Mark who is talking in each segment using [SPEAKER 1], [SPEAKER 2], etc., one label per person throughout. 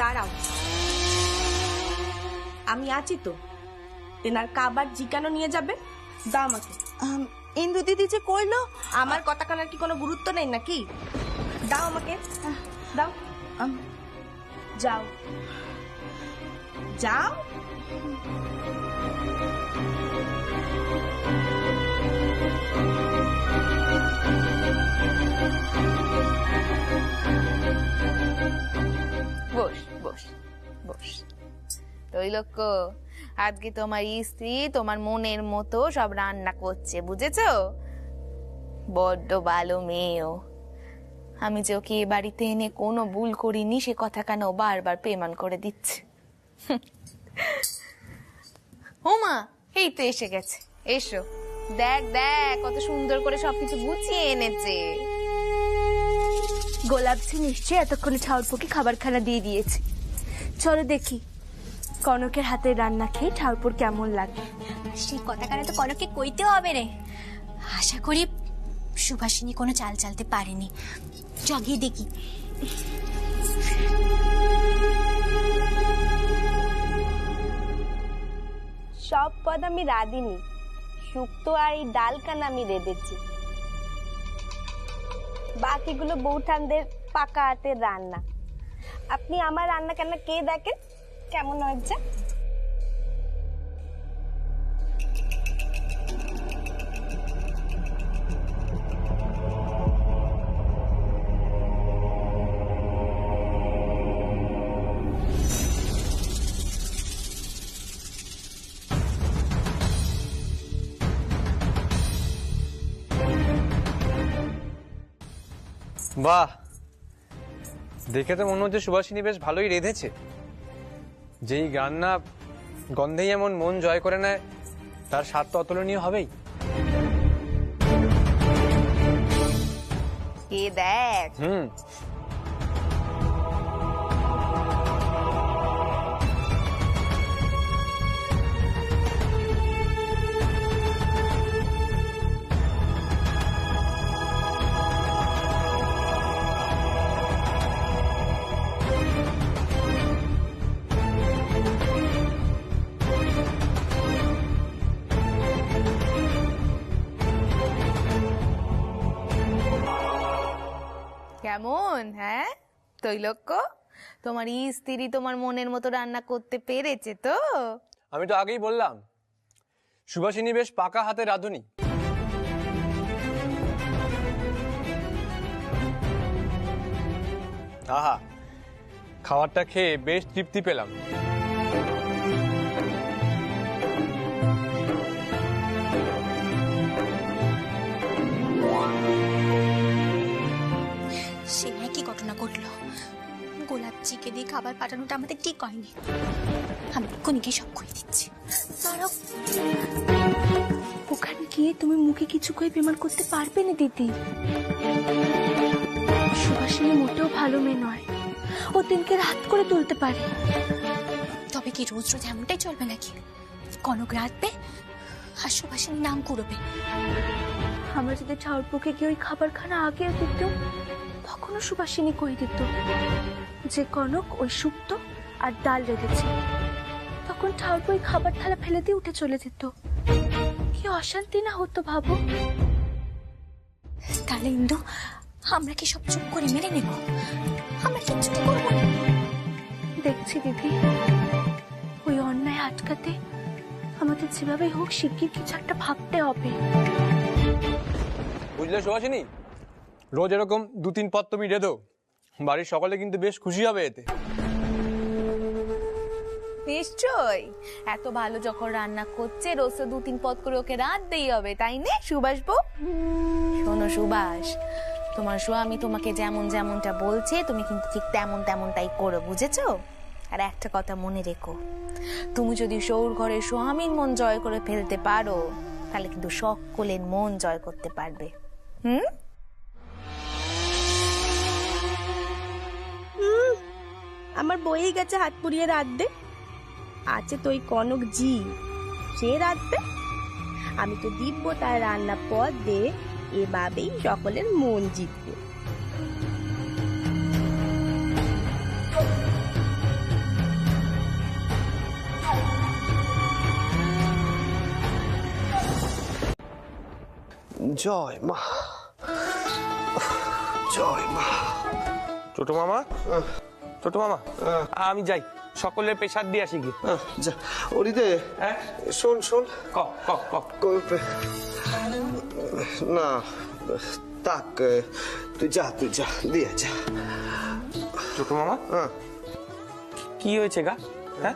[SPEAKER 1] দাঁড়াও, আমি আছি তো। তেনার কাবার জিকানো নিয়ে যাবে, দাও আমাকে।
[SPEAKER 2] ইন্দু দিদি যে কইলো,
[SPEAKER 1] আমার কথা কানার কি কোনো গুরুত্ব নেই নাকি? দাও আমাকে, দাও। যাও যাও।
[SPEAKER 3] বস বস বস। তৈলক্য, আজকে তোমার স্ত্রী তোমার মনের মতো সব রান্না করছে, বুঝেছো? বড্ড ভালো মেয়েও। আমি যে ওকে এ বাড়িতে এনে কোনো ভুল করিনি সে কথা কেন বারবার পেমান করে দিচ্ছে। ওমা, এই তো এসে গেছে, এসো। দেখ দেখ কত সুন্দর করে সবকিছু গুছিয়ে এনেছে।
[SPEAKER 2] গোলাপজি নিশ্চয়ই এতক্ষণে ঠাউরপোকে খাবারখানা দিয়ে দিয়েছে। চলো দেখি কনকের হাতের রান্না খেয়ে ঠাউরপোর কেমন লাগে।
[SPEAKER 4] সেই কথা কানে তো কনককে কইতে হবে রে। আশা করি সুভাষিনী কোনো চাল চালতে পারেনি। জগিয়ে দেখি।
[SPEAKER 1] সব পদ আমি রাঁধিনি, শুক্তো আর এই ডালকানা আমি রেঁধেছি। বাকিগুলো বৌঠানদের পাকা হাতের রান্না। আপনি আমার রান্না কেন কে দেখেন কেমন হয়েছে।
[SPEAKER 5] বাহ, দেখে তো মনে হচ্ছে সুভাষিনী বেশ ভালোই রেঁধেছে। যেই রান্না গন্ধেই এমন মন জয় করে নেয়, তার স্বাদ তো অতুলনীয় হবেই।
[SPEAKER 3] এ দেখ, কেমন? হ্যাঁ তৈলক্য, তোমার স্ত্রী তোমার মনের মতো রান্না করতে পেরেছে তো?
[SPEAKER 5] আমি তো আগেই বললাম সুভাষিনী বেশ পাকা হাতে রাঁধুনি। আহা, খাবারটা খেয়ে বেশ তৃপ্তি পেলাম।
[SPEAKER 4] সে একই ঘটনা ঘটলো। গোলাপজিকে দিয়ে খাবার পাঠানোটা আমাদের ঠিক হয়নি। আমি কোনিকে সব কই দিচ্ছি। দাঁড়াও,
[SPEAKER 2] ওখানে গিয়ে তুমি মুখে কিছু কয়ে পেমান করতে পারবে না দিদি। সুভাষিনী মোটেও ভালো মেয়ে নয়, ও দিনকে রাত করে তুলতে পারে।
[SPEAKER 4] তবে কি রোজ রোজ এমনটাই চলবে নাকি? কনক রাঁধবে আর সুভাষিনী নাম কুড়বে।
[SPEAKER 2] আমরা যদি ঠাউরপোকে গিয়ে ওই খাবারখানা আগে দিত, তখনও সুভাষিনী কই দিত যে কনক ওই শুক্তো আর ডাল রেঁধেছে। তখন ঠাউরপো ওই খাবার থালা ফেলে দিয়ে উঠে চলে যেত। কি অশান্তি না হতো ভাবো।
[SPEAKER 4] তাহলে ইন্দু, আমরা কি সব চুপ করে মেনে নেব? আমরা কিচ্ছুটি করবো না।
[SPEAKER 2] দেখছি দিদি, ওই অন্যায় আটকাতে আমাদের যেভাবে হোক শিগগির কিছু একটা ভাবতে হবে।
[SPEAKER 5] বুঝলে সুভাষিনী, রোজ এরকম 2-3 পদ তুমি রেঁধো, বাড়ির সকলে কিন্তু বেশ খুশি হবে এতে।
[SPEAKER 3] নিশ্চয়, এত ভালো যখন রান্না করছে রোজ 2-3 পদ করে ওকে রাঁধতেই হবে, তাই না সুভাষ বউ? শোনো সুভাষ, তোমার স্বামী তোমাকে যেমন যেমনটা বলছে তুমি কিন্তু ঠিক তেমনটাই করো, বুঝেছো? আর একটা কথা মনে রেখো, তুমি যদি সৌর ঘরের স্বামীর মন জয় করে ফেলতে পারো তাহলে কিন্তু সকলের মন জয় করতে পারবে।
[SPEAKER 1] আমার বই গেছে হাত পুড়িয়ে রাঁধবে। আছে তো ওই কনক জি, সে রাঁধবে। আমি তো দিব্য তার রান্না পদ দিয়ে এভাবেই সকলের মন জিতবো।
[SPEAKER 6] জয় মা, জয় মা।
[SPEAKER 5] ছোট মামা, ছোট মামা, আমি যাই, সকলের পেশাদ দিয়ে আসি গিয়ে।
[SPEAKER 6] যা ওরিদে,
[SPEAKER 5] হ্যাঁ
[SPEAKER 6] শোন শোন,
[SPEAKER 5] ক ক ক
[SPEAKER 6] না তাক, তুই যা দিয়ে যা।
[SPEAKER 5] ছোট মামা, কি হয়েছে গা? হ্যাঁ,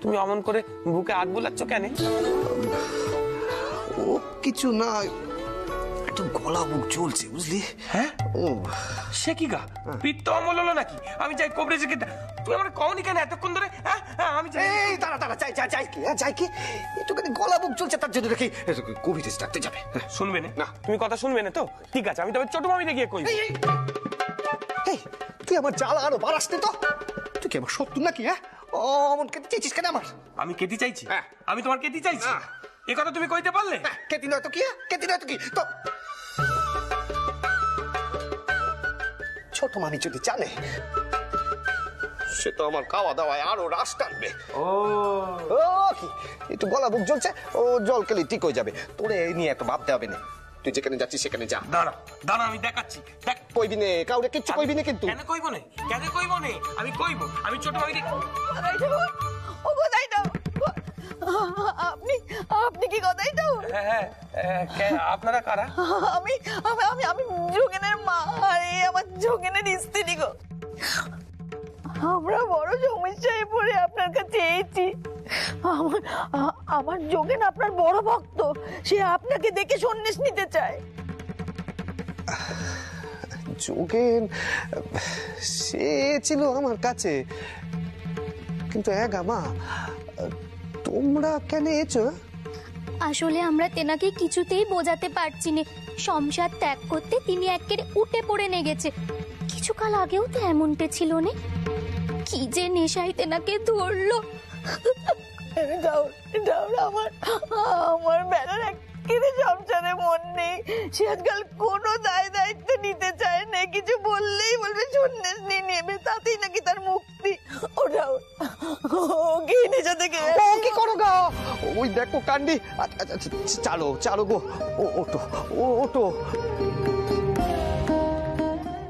[SPEAKER 5] তুমি অমন করে বুকে আগ বোলাচ্ছ কেন?
[SPEAKER 6] ও কিছু না, একটু গলা বুক চলছে বুঝলি।
[SPEAKER 5] হ্যাঁ,
[SPEAKER 6] ও
[SPEAKER 5] সে কি গা? পিঠ তো অমল হলো নাকি? আমি যাই কবরেজে কে, তুই আমার কওনি কেন এতক্ষণ ধরে? হ্যাঁ আমি যাই।
[SPEAKER 6] এই তাড়া যাই কি, যাই কি, একটুখানি গলা বুক চলছে তার জন্য নাকি কবিরাজ ডাকতে যাবে?
[SPEAKER 5] শুনবে না?
[SPEAKER 6] না।
[SPEAKER 5] তুমি কথা শুনবে না তো? ঠিক আছে, আমি তবে ছোট মামিকে গিয়ে কই।
[SPEAKER 6] এই তুই আমার জ্বালা আরো বাড়াস নি তো? তুই কি আমার শত্রু নাকি? হ্যাঁ, অমন কেটে চেয়েছিস কেন আমার?
[SPEAKER 5] আমি কেটি চাইছি?
[SPEAKER 6] হ্যাঁ।
[SPEAKER 5] আমি তোমার কেটি চাইছি?
[SPEAKER 6] না।
[SPEAKER 5] এ কথা তুমি কইতে পারলে?
[SPEAKER 6] কেতি নয় তো কি? কেতি নয় তো কি? তো ছোট মামি যদি জানে, সে তো আমার খাওয়া দাওয়ায় আরো রাশ টানবে।
[SPEAKER 5] ও
[SPEAKER 6] ও কি, একটু গলা বুক জ্বলছে, ও জল খেলে ঠিক হয়ে যাবে। তোরে এই নিয়ে এত ভাবতে হবে না, তুই যেখানে যাচ্ছিস সেখানে যা।
[SPEAKER 5] দাঁড়া দাঁড়া, আমি দেখাচ্ছি। দেখ,
[SPEAKER 6] কইবি নে, কাউরে কিচ্ছু কইবি না কিন্তু।
[SPEAKER 5] কেন কইব না? কেন কইব না? আমি কইব। আমি ছোট মামিকে।
[SPEAKER 1] ও কোথায় দাও? আপনি আপনি কি কোথায় দাও?
[SPEAKER 5] হ্যাঁ আপনারা কারা?
[SPEAKER 1] আমি আমি আমি আমি যোগেনের মা, আর এই আমার যোগেনের স্ত্রী গো। আমরা বড় সমস্যায় পড়ে আপনার কাছে এসেছি। আমার যোগেন আপনার বড় ভক্ত, সে আপনাকে দেখে সন্ন্যাস নিতে চায়।
[SPEAKER 6] যোগেন সে ছিল আমার কাছে, কিন্তু মা তোমরা কেন এছো?
[SPEAKER 7] আসলে আমরা তেনাকে কিছুতেই বোঝাতে পারছি না, সংসার ত্যাগ করতে তিনি একেবারে উঠে পড়ে লেগেছে। কিছুকাল আগেও তো এমনটা ছিল না, কি যে নেশায় তেনাকে ধরলো।
[SPEAKER 1] আমার বেলার একেবারে সংসারে মন নেই, সে আজকাল কোনো দায়িত্ব নিতে চায় না, কিছু বললেই বলবে সন্ন্যাস নিয়ে নেবে, তাতেই নাকি তার মুক্তি। ওটাও কি নিজে থেকে
[SPEAKER 6] ও কি করো গা? ওই দেখো কান্ডি। চালো গো, ওটো।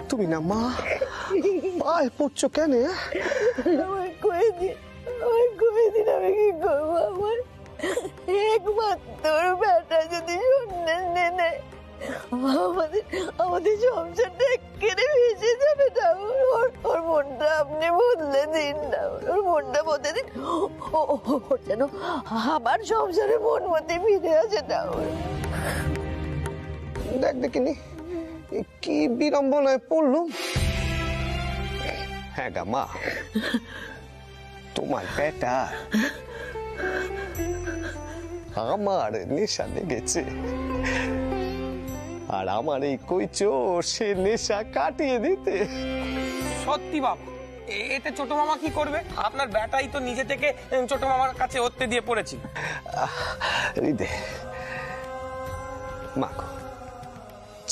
[SPEAKER 6] তুমি না মা, পায়ে পড়ছো কেন?
[SPEAKER 1] কয়ে দিন আমি কি করবো? আমার একমাত্র বেটা যদি সন্ন্যাস নিয়ে নেয়, আমাদের সংসারটা কেড়ে ভেসে যাবে না। ওর মনটা আপনি বদলে দিন না, ওর মনটা বদলে দিন, ও যেন আবার সংসারে মন মতে ফিরে আসে না।
[SPEAKER 6] দেখিনি কি বিড়ম্বনায় পড়লুম। হ্যাঁ গা মা, তোমার বেটা আমার নেশা লেগেছে, আর আমার এই কইছো সে নেশা কাটিয়ে দিতে।
[SPEAKER 5] সত্যি বাবা, এতে ছোট মামা কি করবে? আপনার বেটাই তো নিজে থেকে ছোট মামার কাছে ওতে দিয়ে পড়েছি।
[SPEAKER 6] হৃদে মাগো,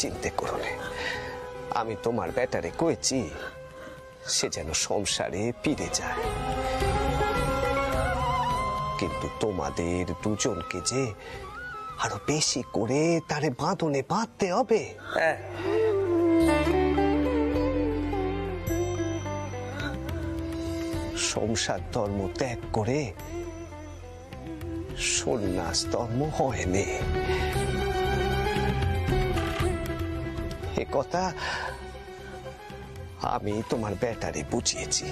[SPEAKER 6] চিন্তা করো না, আমি তোমার বেটারে কইছি সে যেন সংসারে ফিরে যায়, কিন্তু তোমাদের দুজনকে যে আরো বেশি করে তারে বাঁধনে বাঁধতে হবে।
[SPEAKER 5] হ্যাঁ,
[SPEAKER 6] সংসার ধর্ম ত্যাগ করে সন্ন্যাস ধর্ম হয়নি, এ কথা আমি তোমার বেটারে বুঝিয়েছি,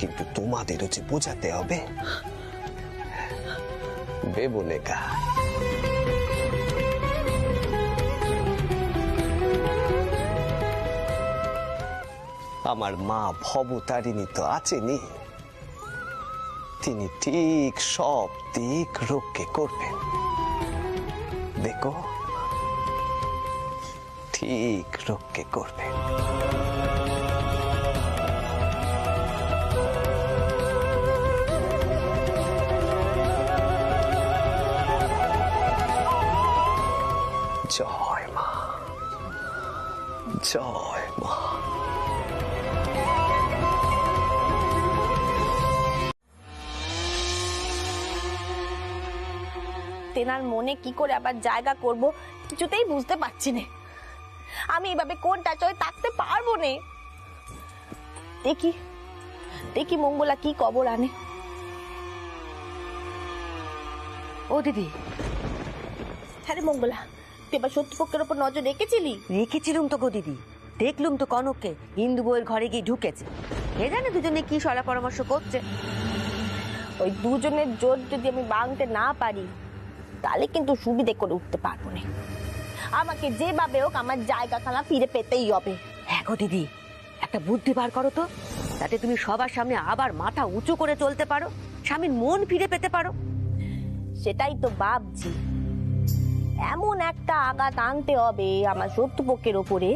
[SPEAKER 6] কিন্তু তোমাদেরও যে বোঝাতে হবে। বেবনেকা আমার মা ভবতারিণী তো আছেনি, তিনি ঠিক সব দিক রক্ষে করবেন। দেখো, ঠিক রক্ষে করবেন। জয় মা, জয় মা।
[SPEAKER 2] তেনার মনে কি করে আবার জায়গা করব কিছুতেই বুঝতে পারছি না। আমি এভাবে কোনটা চয় থাকতে পারবো না। দেখি দেখি মঙ্গলা কি খবর আনে। ও দিদি। হ্যাঁ মঙ্গলা, তুই এবার শত্রুপক্ষের উপর নজর রেখেছিলি?
[SPEAKER 8] রেখেছিলুম তো গো দিদি, দেখলুম তো কনককে হিন্দু বউয়ের ঘরে গিয়ে ঢুকেছে। এ জানে দুজনে কি সলা পরামর্শ করছে।
[SPEAKER 2] ওই দুজনের জোর যদি আমি ভাঙতে না পারি তাহলে কিন্তু সুবিধে করে উঠতে পারবো না। আমাকে যেভাবে হোক আমার জায়গাখানা ফিরে পেতেই হবে।
[SPEAKER 8] হ্যাঁ গো দিদি, একটা বুদ্ধি বার করো তো, যাতে তুমি সবার সামনে আবার মাথা উঁচু করে চলতে পারো, স্বামীর মন ফিরে পেতে পারো।
[SPEAKER 2] সেটাই তো ভাবছি। এমন একটা আঘাত আনতে হবে আমার শত্রুপক্ষের ওপরে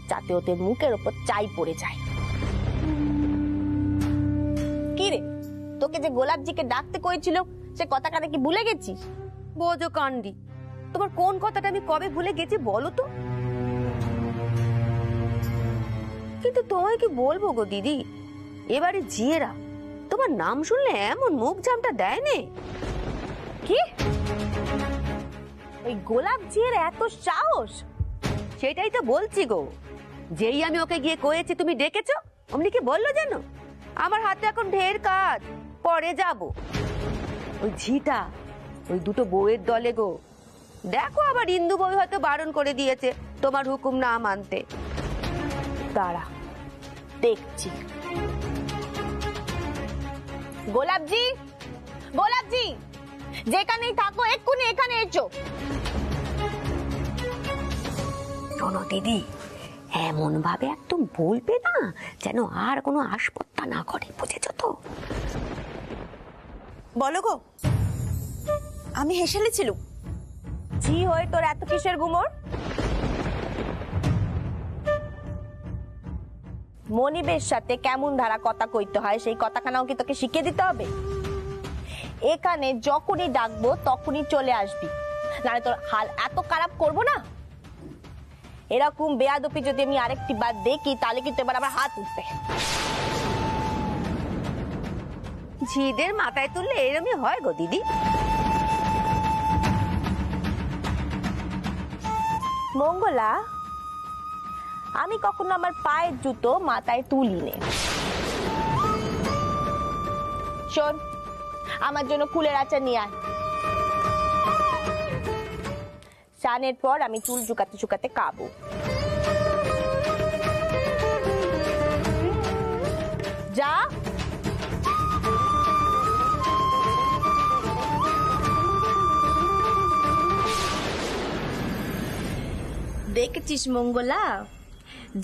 [SPEAKER 2] যাতে ওদের মুখের ওপর চাই পড়ে যায়। কি রে, তোকে যে গোলাপজিকে ডাকতে কইছিল সে কথাটা কি ভুলে গেছিস?
[SPEAKER 8] বোঝো কান্ডি, তোমার কোন কথাটা আমি কবে ভুলে গেছি বলো তো। কিন্তু তোমায় কি বলবো গো দিদি, এবারে জিয়েরা তোমার নাম শুনলে এমন মুখ জামটা দেয় নে।
[SPEAKER 2] কি ওই গোলাপজির এত সাহস?
[SPEAKER 8] সেটাই তো বলছি গো, যেই আমি ওকে গিয়ে কয়েছি তুমি ডেকেছো, অমনি কি বললো জানো, আমার হাতে এখন ঢের কাজ, পরে যাব। ওই ঝিটা ওই দুটো বউয়ের দলে গো, দেখো আবার হিন্দু বউ হয়তো বারণ করে দিয়েছে তোমার হুকুম না মানতে।
[SPEAKER 2] দাঁড়া দেখছি। গোলাপজি, গোলাপজি, যেখানেই থাকো এক্ষুনি এখানে এসো।
[SPEAKER 8] শোনো দিদি, এমন ভাবে একদম বলবে না যেন আর কোনো আসপত্তা না করে, বুঝেছো তো?
[SPEAKER 1] বলো গো, আমি হেসেলেছিলুম।
[SPEAKER 2] জি হয় তোর এত কিসের গুমর? মনিবের সাথে কেমন ধারা কথা কইতে হয় সেই কথাখানাও কি তোকে শিখিয়ে দিতে হবে? এখানে যখনই ডাকবো তখনই চলে আসবি, নাহলে তোর হাল এত খারাপ করবো না। এরকম বেয়াদপি যদি আমি আরেকটি বার দেখি তাহলে কিন্তু এবার আমার হাত উঠবে।
[SPEAKER 8] ঝিদের মাথায় তুললে এরমই হয় গো দিদি।
[SPEAKER 2] মঙ্গলা, আমি কখনো আমার পায়ের জুতো মাথায় তুলি নে। শোন, আমার জন্য কুলের আচার নিয়ে আয়। স্নানের পর আমি চুল শুকাতে শুকাতে খাবো। যা। দেখেছিস মঙ্গলা,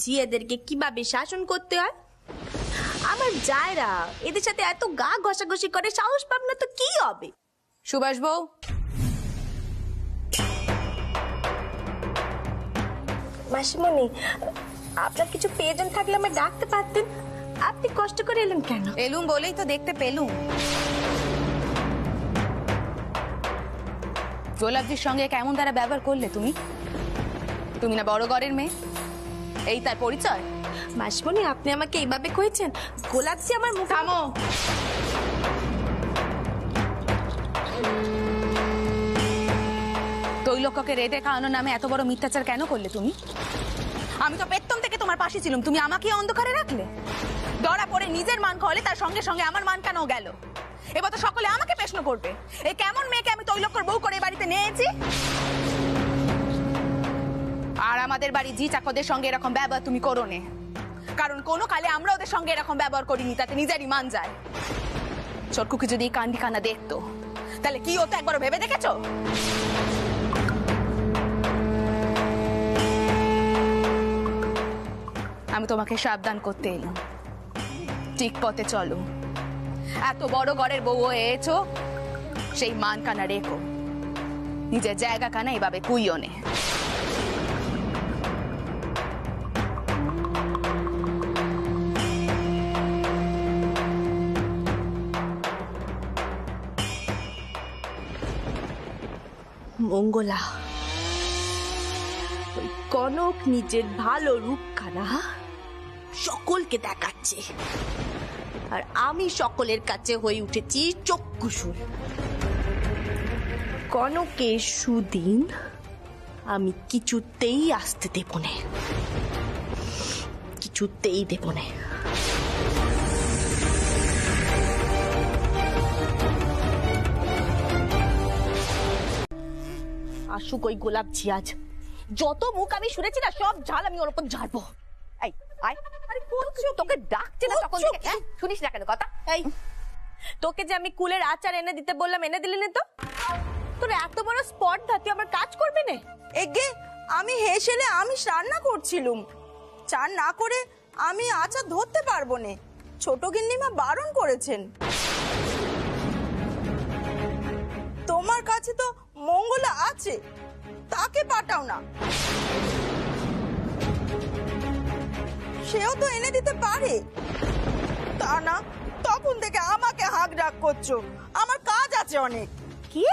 [SPEAKER 2] জিয়েদেরকে কিভাবে শাসন করতে হয়? আমার জায়রা এদের সাথে এত গা ঘষাঘষি করে, সাহস পাব না তো কি হবে?
[SPEAKER 3] সুভাষ বউ,
[SPEAKER 2] মাসিমণি, আপনার কিছু প্রয়োজন থাকলে আমায় ডাকতে পারতেন, আপনি কষ্ট করে এলেন কেন?
[SPEAKER 3] এলুম বলেই তো দেখতে পেলুম। গোলাপজির সঙ্গে কেমন তারা ব্যবহার করলে তুমি? তুমি না বড় ঘরের মেয়ে, এই তার পরিচয়?
[SPEAKER 2] মাসিমণি, আপনি আমাকে এইভাবে কইছেন? গোলাপজি আমার মুখ।
[SPEAKER 3] থামো। তৈলক্যকে রেঁধে খাওয়ানোর নামে এত বড় মিথ্যাচার কেন করলে তুমি? আমি তো প্রথম থেকে তোমার পাশে ছিলাম, তুমি আমাকে অন্ধকারে রাখলে। ধরা পড়ে নিজের মান খাওয়ালে, তার সঙ্গে সঙ্গে আমার মান কেন গেল? এবার তো সকলে আমাকে প্রশ্ন করবে, এই কেমন মেয়েকে আমি তৈলক্যর বউ করে বাড়িতে নিয়েছি। আর আমাদের বাড়ি জি চাকরদের সঙ্গে এরকম ব্যবহার তুমি করো নে, কারণ কোনো কালে আমরা ওদের সঙ্গে এরকম ব্যবহার করিনি, তাতে নিজেরই মান যায়। চটকুকে যদি এই কান্ডি কানা দেখতো তাহলে কি হতো একবার ভেবে দেখেছো? আমি তোমাকে সাবধান করতে এলাম, ঠিক পথে চলো। এত বড় ঘরের বউ হয়েছো, সেই মান কানা রেখো, নিজের জায়গা কানা এভাবে কুইও নে।
[SPEAKER 2] মঙ্গলা, ওই কনক নিজের ভালো রূপখানা সকলকে দেখাচ্ছে, আর আমি সকলের কাছে হয়ে উঠেছি চক্ষুশূল।
[SPEAKER 1] কনকের সুদিন আমি কিছুতেই আসতে দেব না, কিছুতেই দেব না। আসুক ওই গোলাপ জিয়াজ, যত মুখ আমি শুনেছি না সব ঝাল আমি ওর উপর ঝাড়বো।
[SPEAKER 8] এই আয়, আরে কোন তোকে ডাকছে না তখন থেকে, হ্যাঁ? শুনিস না কেন কথা?
[SPEAKER 1] এই তোকে যে আমি কুলের আচার এনে দিতে বললাম, এনে দিলি না তো? তোর এত বড় স্পট ধাতি আমার কাজ করবে না?
[SPEAKER 9] এগে আমি হেসেলে আমি রান্না করছিলুম, চান না করে আমি আচার ধরতে পারবো না, ছোট গিন্নিমা বারণ করেছেন। তোমার কাছে তো মঙ্গলা আছে, তাকে পাঠাও না, সেও তো এনে দিতে পারে। তা না, তখন থেকে আমাকে হাঁক ডাক করছো, আমার কাজ আছে অনেক।
[SPEAKER 1] কি?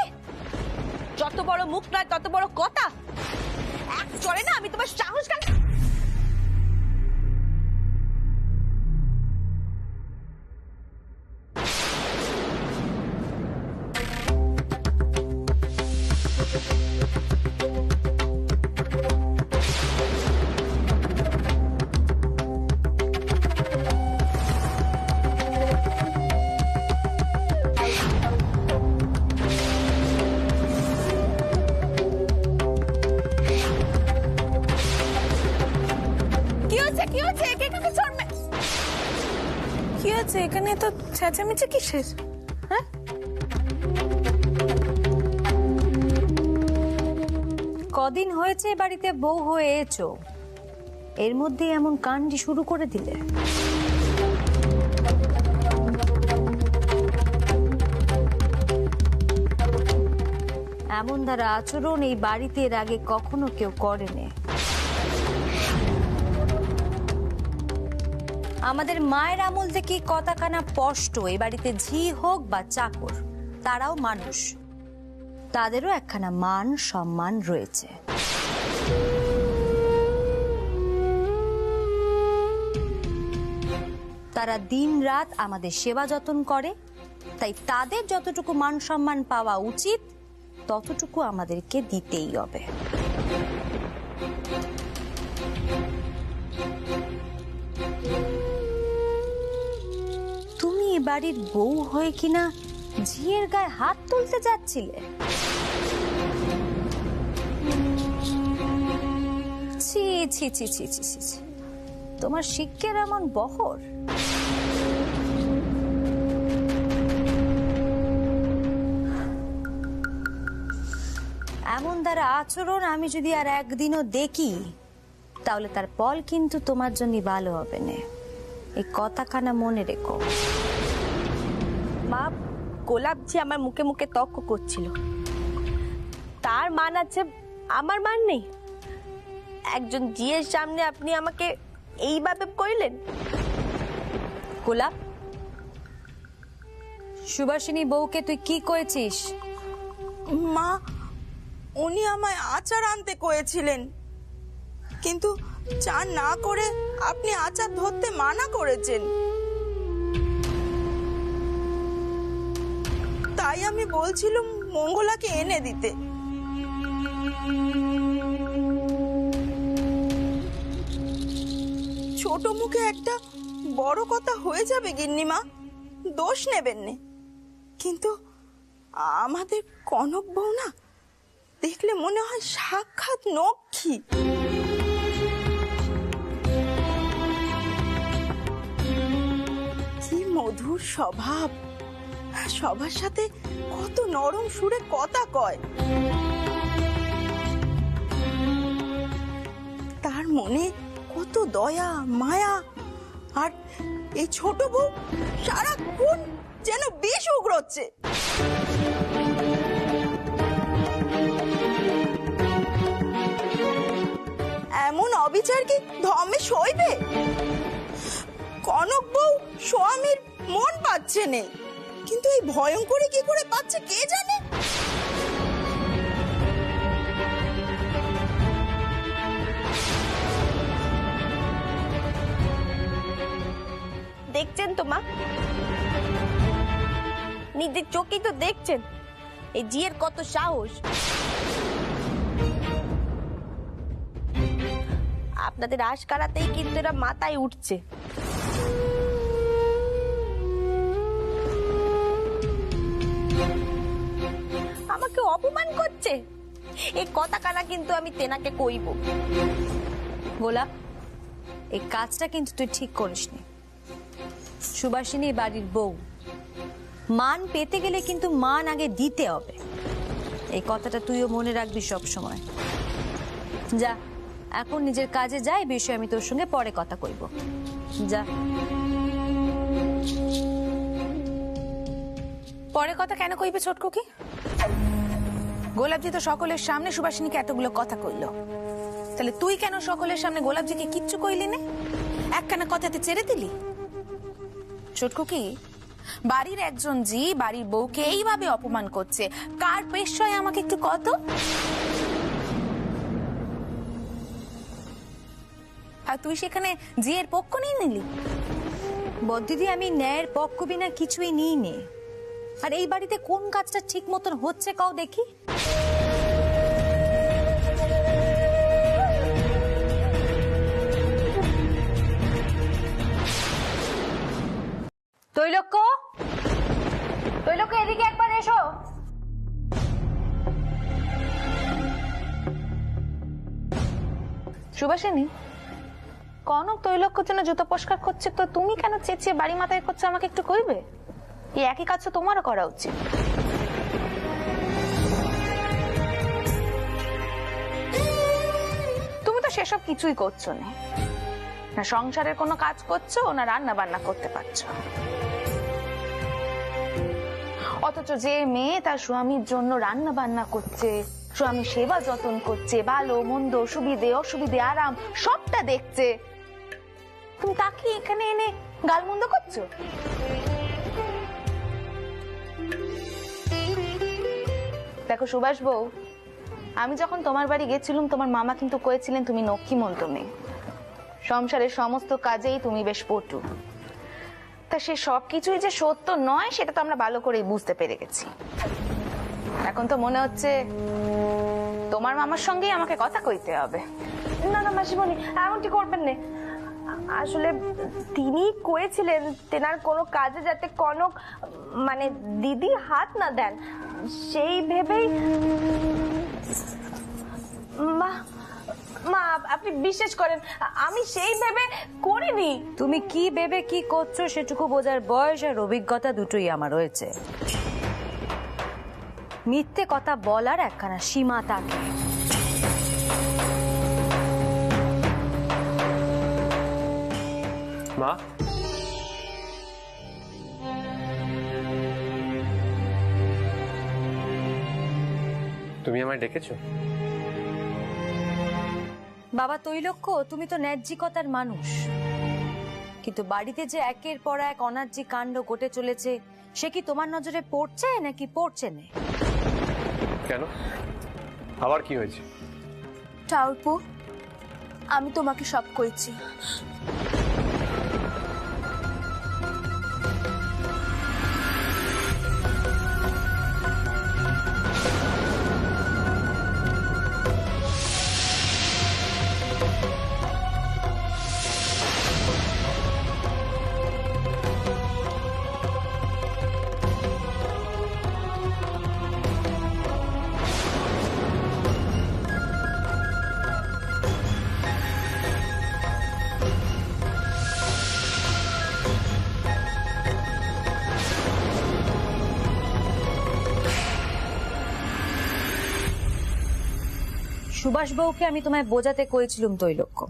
[SPEAKER 1] যত বড় মুখ নয় তত বড় কথা। এক চলে না আমি তোমার সাহস কেন? কি হচ্ছে এখানে? তো চেঁচামেচি কিসের? হ্যাঁ,
[SPEAKER 10] কদিন হয়েছে বাড়িতে বউ হয়ে এসো, এর মধ্যে এমন কাণ্ডি শুরু করে দিলে। এমন ধারা আচরণ এই বাড়িতে এর আগে কখনো কেউ করেনি। আমাদের মায়ের আমল থেকে কথা কানা স্পষ্ট, এই বাড়িতে ঝি হোক বা চাকর, তারাও মানুষ, তাদেরও একখানা মান সম্মান রয়েছে। তারা দিন রাত আমাদের সেবা যত্ন করে, তাই তাদের যতটুকু মান সম্মান পাওয়া উচিত ততটুকু আমাদেরকে দিতেই হবে। তুমি এ বাড়ির বউ হয়ে কিনা ঝিয়ের গায়ে হাত তুলতে যাচ্ছিলে? ছি ছি ছি ছি ছি ছি, তোমার শিক্ষের এমন বহর! এমন দ্বারা আচরণ আমি যদি আর একদিনও দেখি, তাহলে তার ফল কিন্তু তোমার জন্য ভালো হবে না, এই কথাখানা মনে রেখো।
[SPEAKER 1] মা, গোলাপজি আমার মুখে মুখে তর্ক করছিল, তার মান আছে আমার মান নেই? একজন জিয়ের সামনে আপনি আমাকে এইভাবে কইলেন?
[SPEAKER 10] গোলাপ, সুভাষিনী বউকে তুই কি করেছিস?
[SPEAKER 9] মা, উনি আমায় আচার আনতে কয়েছিলেন, কিন্তু চা না করে আপনি আচার ধরতে মানা করেছেন, তাই আমি বলছিলাম মঙ্গলাকে এনে দিতে। ছোট মুখে একটা বড় কথা হয়ে যাবে গিন্নিমা, দোষ নেবেন না, কিন্তু আমাদের কনক বউ না, দেখলে মনে হয় সাক্ষাৎ নক্ষী। কি মধুর স্বভাব, সবার সাথে কত নরম সুরে কথা কয়, তার মনে কত দয়া মায়া। আর এই ছোট বউ সারাক্ষণ যেন বিষ উগড়চ্ছে। এমন অবিচার কি ধমে সইবে? কনক বউ স্বামীর মন পাচ্ছে নে, কিন্তু এই ভয়ঙ্করী কি করে পাচ্ছে কে জানে।
[SPEAKER 1] দেখছেন তো মা, নিজের চোখেই তো দেখছেন
[SPEAKER 3] এই জিয়ের কত সাহস! আপনাদের আশকারাতেই কিন্তু এরা মাথায় উঠছে। আমাকে অপমান করছে, এই কথা কানা কিন্তু আমি তেনাকে কইব।
[SPEAKER 10] গোলাপ, এই কাজটা কিন্তু তুই ঠিক করিসনি। সুবাসিনী বাড়ির বউ, মান পেতে গেলে কিন্তু মান আগে দিতে হবে। এই কথাটা তুইও মনে রাখবি সব সময়। যা, এখন নিজের কাজে যা, এই বিষয়ে আমি তোর সঙ্গে পরে কথা কইব। যা।
[SPEAKER 3] পরে কথা কেন কইবে ছোটকু? কি গোলাপজি তো সকলের সামনে সুবাসিনীকে এতগুলো কথা কইলো, তাহলে তুই কেন সকলের সামনে গোলাপজিকে কিচ্ছু কইলি না? একখানা কথাতে ছেড়ে দিলি? ছোটকু কি বাড়ির একজন জি বাড়ির বউকে এইভাবে অপমান করছে, কার পেশায় আমাকে একটু কত? আর তুই সেখানে জিয়ের পক্ষ নিয়ে নিলি?
[SPEAKER 10] বদ্দিদি, আমি ন্যায়ের পক্ষ বিনা কিছুই নিই নে। আর এই বাড়িতে কোন কাজটা ঠিক মতন হচ্ছে কাও দেখি। তৈলক্য, তৈলক্য, এদিকে একবার এসো।
[SPEAKER 3] সুবাসিনী, কনক তৈলক্যের জন্য জুতো পরিষ্কার করছে, তো তুমি কেন চেঁচিয়ে বাড়ি মাথায় করছো আমাকে একটু কইবে? এই একই কাজ তো তোমারও করা উচিত। তুমি তো সেসব কিছুই করছো না, না সংসারের কোনো কাজ করছো না রান্না বান্না করতে পারছো। অথচ যে মেয়ে তার স্বামীর জন্য রান্না বান্না করছে, স্বামী সেবা যত্ন করছে, ভালো মন্দ সুবিধে অসুবিধে আরাম সবটা দেখছে, তুমি তাকে এখানে এনে গালমন্দ করছো? দেখো সুভাষ বউ, আমি যখন তোমার বাড়ি গেছিলাম তোমার মামা কিন্তু কয়েছিলেন তুমি নক্ষীমন্ত মেয়ে, সংসারের সমস্ত কাজেই তুমি বেশ পটু। তা সে সবকিছুই যে সত্য নয় সেটা তো আমরা ভালো করেই বুঝতে পেরে গেছি। এখন তো মনে হচ্ছে তোমার মামার সঙ্গেই আমাকে কথা কইতে হবে।
[SPEAKER 2] না না মাসিমণি, এমনটি করবেন না। আসলে তিনি কয়েছিলেন তেনার কোনো কাজে যাতে কনক মানে দিদি হাত না দেন, সেই ভেবেই। মা মা, আপনি বিশ্বাস করেন আমি সেই ভেবে করিনি।
[SPEAKER 10] তুমি কি ভেবে কি করছো সেটুকু বোঝার বয়স আর অভিজ্ঞতা দুটোই আমার রয়েছে। মিথ্যে কথা বলার একখানা সীমা থাকে।
[SPEAKER 5] মা, তুমি আমায় ডেকেছো?
[SPEAKER 10] বাবা তৈলক্য, তুমি তো ন্যায্যিকতার মানুষ, কিন্তু বাড়িতে যে একের পর এক অন্যায্য কাণ্ড ঘটে চলেছে সে কি তোমার নজরে পড়ছে নাকি পড়ছে না?
[SPEAKER 5] কেন, আবার কি হয়েছে?
[SPEAKER 2] ঠাকুরপো, আমি তোমাকে সব কইছি।
[SPEAKER 10] সুভাষ বউকে আমি তোমায় বোঝাতে কইছিলুম তৈলক্য,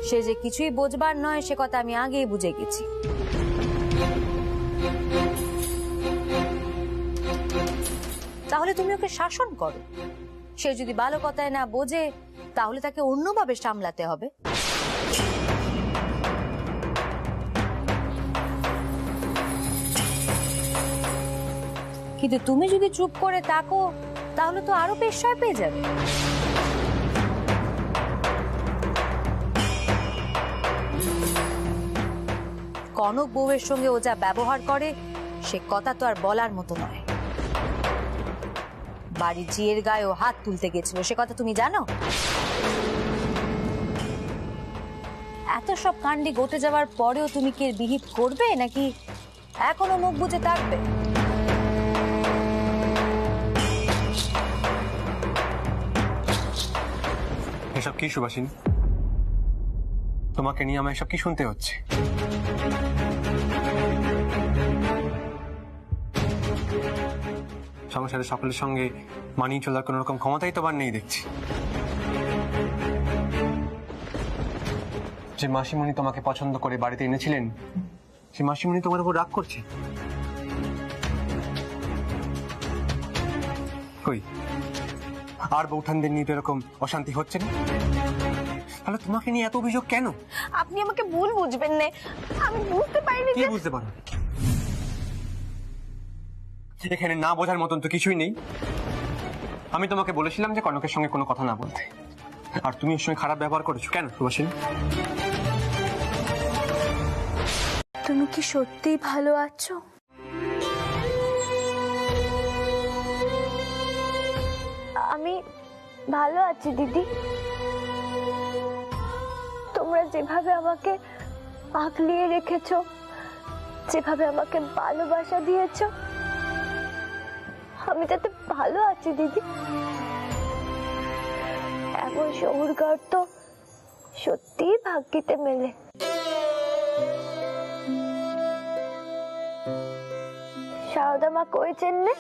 [SPEAKER 10] সে যে কিছুই বোঝবার নয় সে কথা আমি আগেই বুঝে গেছি। তাহলে তুমি ওকে শাসন করো। সে যদি ভালো কথায় না বোঝে তাহলে তাকে অন্যভাবে সামলাতে হবে। কিন্তু তুমি যদি চুপ করে থাকো তাহলে তো আরো পেশায় পেয়ে যাবে। কনক বউয়ের সঙ্গে ও যা ব্যবহার করে সে কথা তো আর বলার মতো নয়। বাড়ির ঝিয়ের গায়েও হাত তুলতে গেছিল, সে কথা তুমি জানো? এত সব কাণ্ডে ঘটে যাওয়ার পরেও তুমি কি বিহিভ করবে নাকি এখনো মুখ বুজে থাকবে?
[SPEAKER 5] এসব কি সুভাষিনী? তোমাকে নিয়ে আমার এসব কি শুনতে হচ্ছে? সংসারের সকলের সঙ্গে মানিয়ে চলার কোন রকম ক্ষমতাই তোমার নেই দেখছি। যে মাসিমণি তোমাকে পছন্দ করে বাড়িতে এনেছিলেন, সে মাসিমণি তোমার উপর রাগ করছে। কই আর বৌঠানদের নিয়ে তো এরকম অশান্তি হচ্ছে না? তাহলে তোমাকে নিয়ে এত অভিযোগ কেন?
[SPEAKER 2] আপনি আমাকে ভুল বুঝবেন না, আমি বুঝতে পারিনি
[SPEAKER 5] কি
[SPEAKER 2] যে
[SPEAKER 5] বুঝতে পারো? এখানে না বোঝার মতন তো কিছুই নেই। আমি তোমাকে বলেছিলাম যে কনকের সঙ্গে কোনো কথা না বলতে, আর তুমি ওর সঙ্গে খারাপ ব্যবহার করেছো কেন সুভাষিনী?
[SPEAKER 2] তুমি কি সত্যিই ভালো আছো? আমি ভালো আছি দিদি। তোমরা যেভাবে আমাকে আগলিয়ে রেখেছো, যেভাবে আমাকে ভালোবাসা দিয়েছো, আমি তাতে ভালো আছি দিদি। এমন শহুরগাঁর তো সত্যিই ভাগ্যিতে মেলে। সারদা মা করেছেন না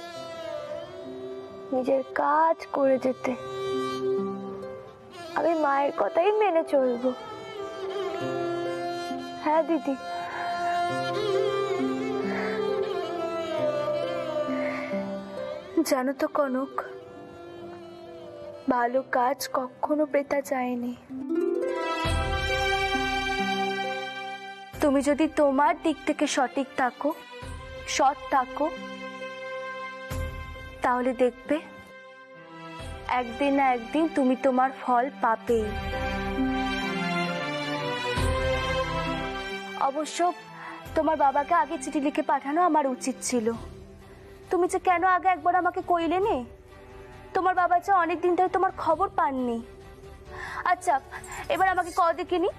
[SPEAKER 2] নিজের কাজ করে যেতে, আমি মায়ের কথাই মেনে চলবো। হ্যাঁ দিদি, জানো তো কনক, ভালো কাজ কখনো পেতে যায়নি। তুমি যদি তোমার দিক থেকে সঠিক থাকো, সৎ থাকো, তাহলে দেখবে একদিন না একদিন তুমি তোমার ফল পাবেই। অবশ্য তোমার বাবাকে আগে চিঠি লিখে পাঠানো আমার উচিত ছিল। তুমি যে কেন আগে একবার আমাকে কইলে নে? তোমার বাবা যে অনেকদিন ধরে তোমার খবর পাননি। আচ্ছা, এবার আমাকে দেখিনি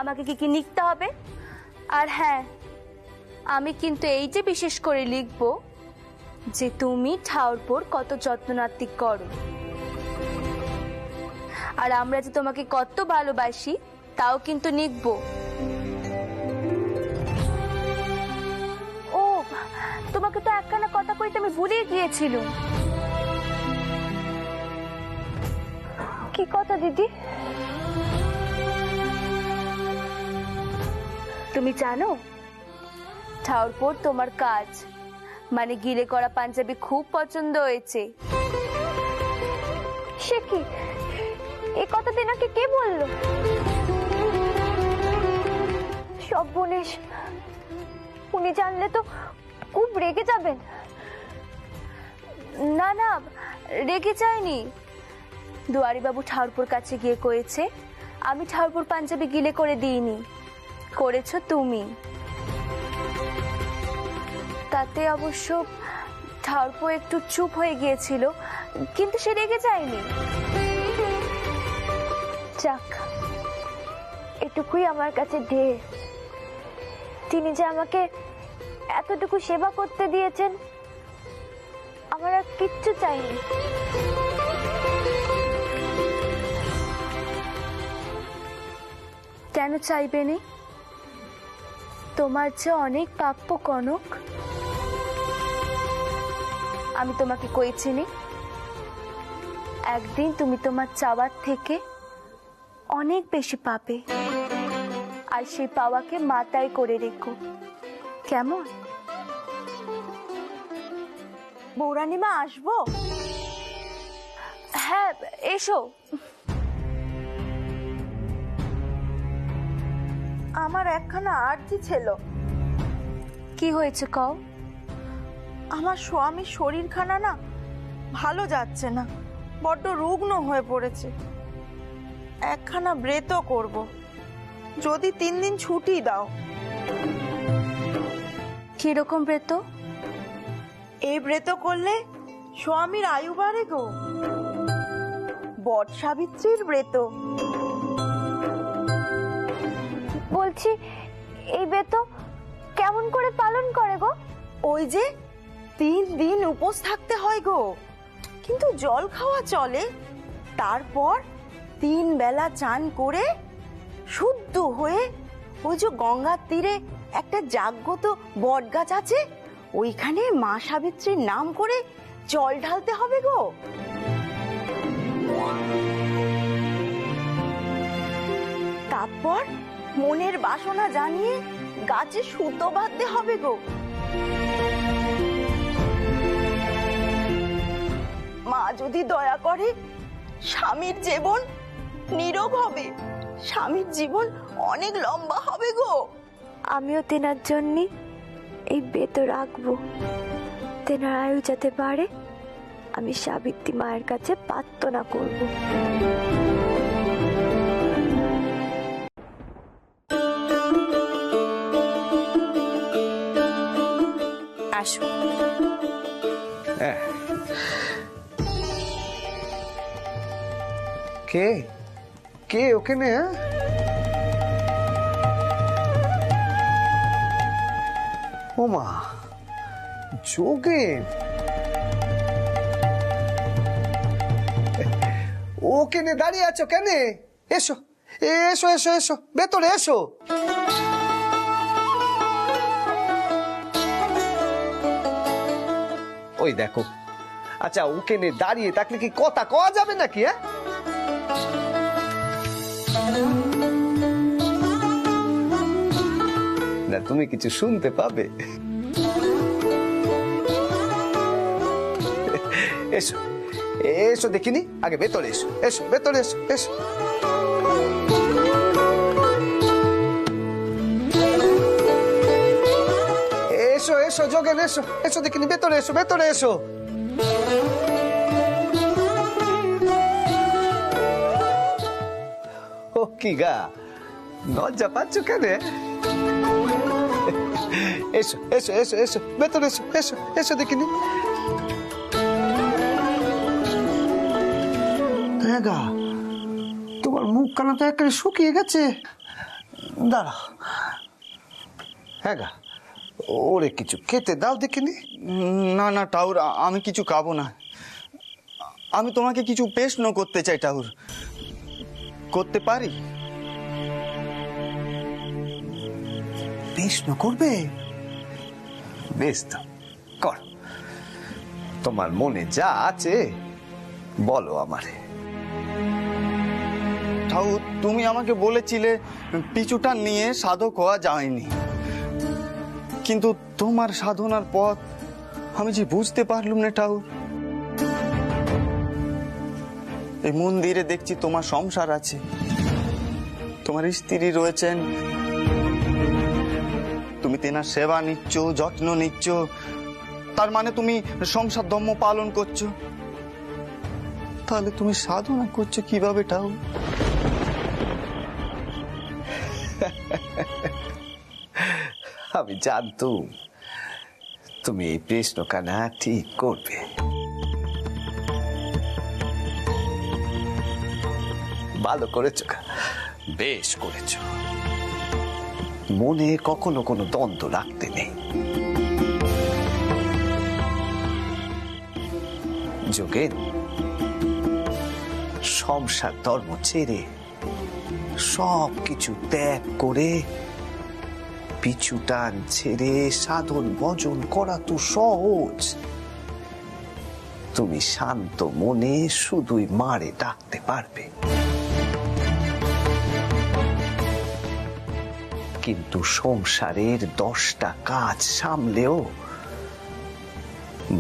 [SPEAKER 2] আমাকে কি কি লিখতে হবে? আর হ্যাঁ, আমি কিন্তু এই যে বিশেষ করে লিখবো যে তুমি ঠাউরপোর কত যত্ননাত্তিক করো, আর আমরা যে তোমাকে কত ভালোবাসি তাও কিন্তু লিখবো। ও, তোমাকে তো একখানা কথা কইতে আমি ভুলিয়ে গিয়েছিলাম। কি কথা দিদি? তুমি জানো ঠাউরপোর তোমার কাজ মানে গিলে করা পাঞ্জাবি খুব পছন্দ হয়েছে। সে কি, এই কথা তেনাকে কে বললো? সর্বনেশ, উনি জানলে তো খুব রেগে যাবেন। না না, রেগে যায়নি। দুয়ারি বাবু ঠাউরপোর কাছে গিয়ে কয়েছে আমি ঠাউরপোর পাঞ্জাবি গিলে করে দিইনি, করেছো তুমি। তাতে অবশ্য ঠাউরপো একটু চুপ হয়ে গিয়েছিল, কিন্তু সে রেগে যায়নি। যাক, এটুকুই আমার কাছে ঢের। তিনি যে আমাকে এতটুকু সেবা করতে দিয়েছেন, আমার আর কিচ্ছু চাইনি। কেন চাইবে না? তোমার যে অনেক প্রাপ্য কনক। আমি তোমাকে কইছি নি, একদিন তুমি তোমার চাওয়ার থেকে অনেক বেশি পাবে, আর সেই পাওয়াকে মাথায় করে রেখো, কেমন?
[SPEAKER 9] বৌরানীমা, আসবো?
[SPEAKER 2] হ্যাঁ, এসো।
[SPEAKER 9] আমার একখানা আর্জি ছিল।
[SPEAKER 2] কি হয়েছে কও?
[SPEAKER 9] আমার স্বামীর শরীরখানা না ভালো যাচ্ছে না, বড্ড রুগ্ন হয়ে পড়েছে। একখানা ব্রেত করব, যদি 3 দিন ছুটি দাও।
[SPEAKER 2] কিরকম ব্রেত?
[SPEAKER 9] এই ব্রেত করলে স্বামীর আয়ু বাড়ে গো। বট সাবিত্রীর ব্রত।
[SPEAKER 2] বলছি এই ব্রত কেমন করে পালন করে গো?
[SPEAKER 9] ওই যে 3 দিন উপোস থাকতে হয় গো, কিন্তু জল খাওয়া চলে। তারপর 3 বেলা চান করে শুদ্ধ হয়ে ওই যে গঙ্গার তীরে একটা জাগ্রত বট গাছ আছে, ওইখানে মা সাবিত্রীর নাম করে জল ঢালতে হবে গো। তারপর মনের বাসনা জানিয়ে গাছে সুতো বাঁধতে হবে গো। মা যদি দয়া করে স্বামীর জীবন নীরব হবে, স্বামীর জীবন অনেক লম্বা হবে গো।
[SPEAKER 2] আমিও তেনার জন্য এই ব্রত রাখবো, তেনার আয়ু যাতে বাড়ে। আমি সাবিত্রী মায়ের কাছে প্রার্থনা করব।
[SPEAKER 10] আসো।
[SPEAKER 6] কে কে ওখানে? ওমা যোগেন, ওখানে দাঁড়িয়ে আছো কেন? এসো এসো এসো এসো, ভেতরে এসো। ওই দেখো, আচ্ছা ওখানে দাঁড়িয়ে থাকলে কি কথা কওয়া যাবে নাকি? হ্যাঁ, না তুমি কিছু শুনতে পাবে। এসো এসো দেখিনি, আগে ভেতরে এসো, এসো ভেতরে এসো, এসো। এসো এসো যোগেন, এসো এসো দেখিনি, ভেতরে এসো, ভেতরে এসো। ও কি গা, লজ্জা পাচ্ছ কেন? এসো এসো এসো এসো, ভেতরে এসো, এসো এসো দেখিনি। হ্যাঁ গা, তোমার মুখ কানা তো একেবারে শুকিয়ে গেছে। দাঁড়াও। হ্যাঁ গা, ওরে কিছু খেতে দাও দেখিনি।
[SPEAKER 11] না না টাউর, আমি কিছু খাবো না। আমি তোমাকে কিছু প্রশ্ন করতে চাই টাউর, করতে পারি?
[SPEAKER 6] প্রশ্ন করবে? বেশ তো, কর। তোমার মনে যা আছে বলো আমারে।
[SPEAKER 11] ঠাকুর, তুমি আমাকে বলেছিলে পিছুটা নিয়ে সাধক হওয়া যায়নি, কিন্তু তোমার সাধনার পথ আমি যে বুঝতে পারলুম না ঠাকুর। এই মন্দিরে দেখছি তোমার সংসার আছে, তোমার স্ত্রী রয়েছেন, তুমি তেনার সেবা নিচ্ছ, যত্ন নিচ্ছ, তার মানে তুমি সংসার ধর্ম পালন করছো। তাহলে তুমি সাধনা করছো কিভাবে ঠাকুর?
[SPEAKER 6] আমি জানতুম তুমি এই প্রশ্নখানা ঠিক করবে। ভালো করেছো, বেশ করেছো। মনে কখনো কোনো দ্বন্দ্ব রাখতে নেই। যোগেন, সংসার ধর্ম ছেড়ে সব কিছু ত্যাগ করে পিছু টান ছেড়ে সাধন ভজন করা তো সহজ। তুমি শান্ত মনে শুধুই মারে ডাকতে পারবে, কিন্তু সংসারের 10টা কাজ সামলেও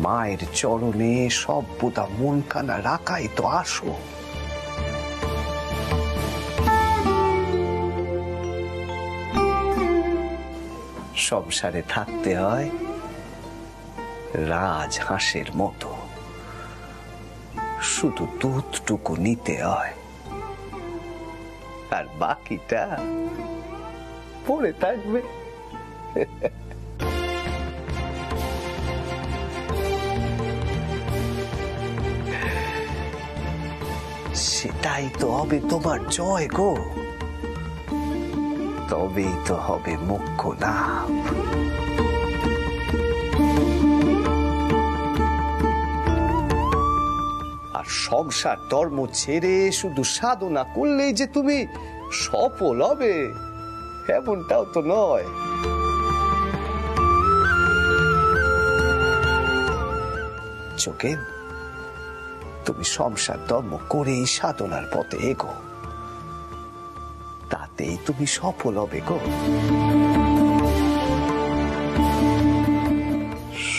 [SPEAKER 6] মায়ের চরণে সর্বদা মন কানা রাখাই তো আসো। সংসারে থাকতে হয় রাজহাঁসের মতো, শুধু দুধটুকু নিতে হয়, আর বাকিটা পড়ে থাকবে। সেটাই তো হবে তোমার জয় গো, তবেই তো হবে মোক্ষ লাভ। আর সংসার ধর্ম ছেড়ে শুধু সাধনা করলেই যে তুমি সফল হবে এমনটাও তো নয়। যোগেন, তুমি সংসার ধর্ম করেই সাধনার পথে এগো, তাতেই তুমি সফল হবে গো।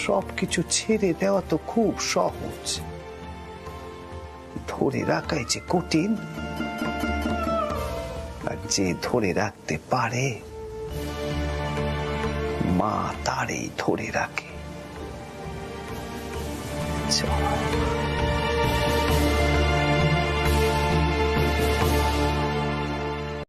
[SPEAKER 6] সবকিছু ছেড়ে দেওয়া তো খুব সহজ, ধরে রাখাই যে কঠিন। আর যে ধরে রাখতে পারে মা তারই ধরে রাখে। চল।